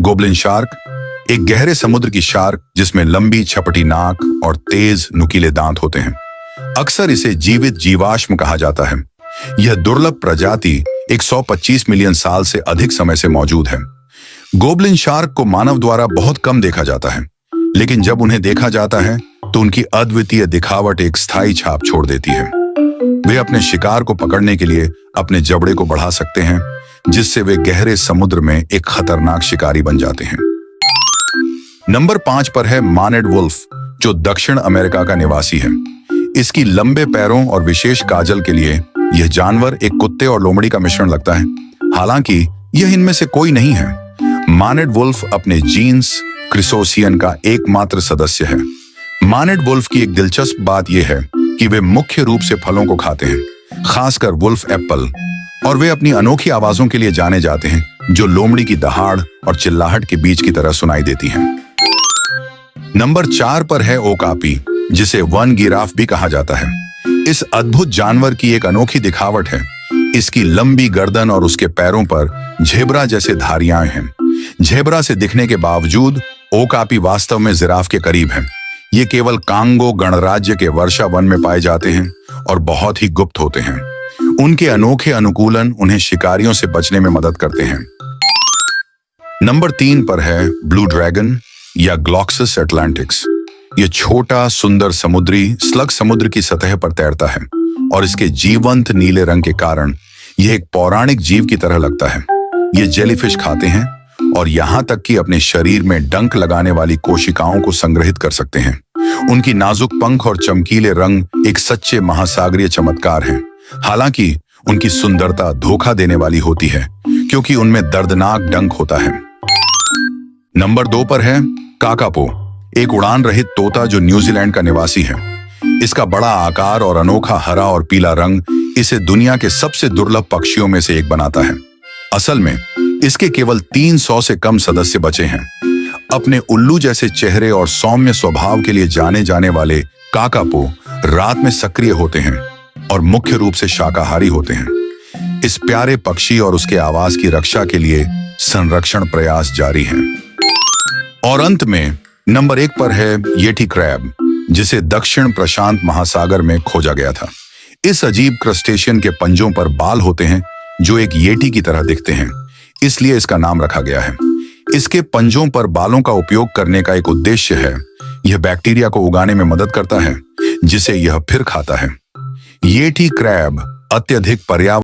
Goblin shark एक गहरे समुद्र की शार्क जिसमें लंबी छपटी नाक और तेज नुकीले दांत होते हैं। अक्सर इसे जीवित जीवाश्म कहा जाता है। यह दुर्लभ प्रजाति 125 मिलियन साल से अधिक समय से मौजूद है। गोबलिन शार्क को मानव द्वारा बहुत कम देखा जाता है, लेकिन जब उन्हें देखा जाता है तो उनकी अद्वितीय दिखावट एक स्थायी छाप छोड़ देती है। वे अपने शिकार को पकड़ने के लिए अपने जबड़े को बढ़ा सकते हैं, जिससे वे गहरे समुद्र में एक खतरनाक शिकारी बन जाते हैं। नंबर 5 पर है मानेड वुल्फ, जो दक्षिण अमेरिका का निवासी है। इसकी लंबे पैरों और विशेष काजल के लिए यह जानवर एक कुत्ते और लोमड़ी का मिश्रण लगता है, हालांकि यह इनमें से कोई नहीं है। मानेड वुल्फ अपने जीन्स क्रिसोसियन का एकमात्र सदस्य है। मानेड वुल्फ की एक दिलचस्प बात यह है कि वे मुख्य रूप से फलों को खाते हैं, खासकर वुल्फ एप्पल, और वे अपनी अनोखी आवाजों के लिए जाने जाते हैं, जो लोमड़ी की दहाड़ और चिल्लाहट के बीच की तरह सुनाई देती हैं। नंबर 4 पर है ओकापी, जिसे वन गिराफ भी कहा जाता है। इस अद्भुत जानवर की एक अनोखी दिखावट है। इसकी लंबी गर्दन और उसके पैरों पर झेब्रा जैसे धारियां हैं। झेब्रा से दिखने के बावजूद ओकापी वास्तव में जिराफ के करीब है। ये केवल कांगो गणराज्य के वर्षा वन में पाए जाते हैं और बहुत ही गुप्त होते हैं। उनके अनोखे अनुकूलन उन्हें शिकारियों से बचने में मदद करते हैं। नंबर 3 पर है ब्लू ड्रैगन या ग्लॉक्सस एटलांटिक्स। यह छोटा सुंदर समुद्री स्लग समुद्र की सतह पर तैरता है और इसके जीवंत नीले रंग के कारण यह एक पौराणिक जीव की तरह लगता है। ये जेलीफिश खाते हैं और यहाँ तक कि अपने शरीर में डंक लगाने वाली कोशिकाओं को संग्रहित कर सकते हैं। उनकी नाजुक पंख और चमकीले रंग एक सच्चे महासागरीय चमत्कार हैं। हालांकि उनकी सुंदरता धोखा देने वाली होती है, क्योंकि उनमें दर्दनाक डंक होता है। नंबर 2 पर है काकापो, एक उड़ान रहित तोता जो न्यूजीलैंड का निवासी है। इसका बड़ा आकार और अनोखा हरा और पीला रंग इसे दुनिया के सबसे दुर्लभ पक्षियों में से एक बनाता है। असल में इसके केवल 300 से कम सदस्य बचे हैं। अपने उल्लू जैसे चेहरे और सौम्य स्वभाव के लिए जाने जाने वाले काकापो रात में सक्रिय होते हैं और मुख्य रूप से शाकाहारी होते हैं। इस प्यारे पक्षी और उसके आवास की रक्षा के लिए संरक्षण प्रयास जारी हैं। और अंत में नंबर 1 पर है येटी क्रैब, जिसे दक्षिण प्रशांत महासागर में खोजा गया था। इस अजीब क्रस्टेशियन के पंजों पर बाल होते हैं जो एक येटी की तरह दिखते हैं, इसलिए इसका नाम रखा गया है। इसके पंजों पर बालों का उपयोग करने का एक उद्देश्य है। यह बैक्टीरिया को उगाने में मदद करता है, जिसे यह फिर खाता है। येटी क्रैब अत्यधिक पर्यावरण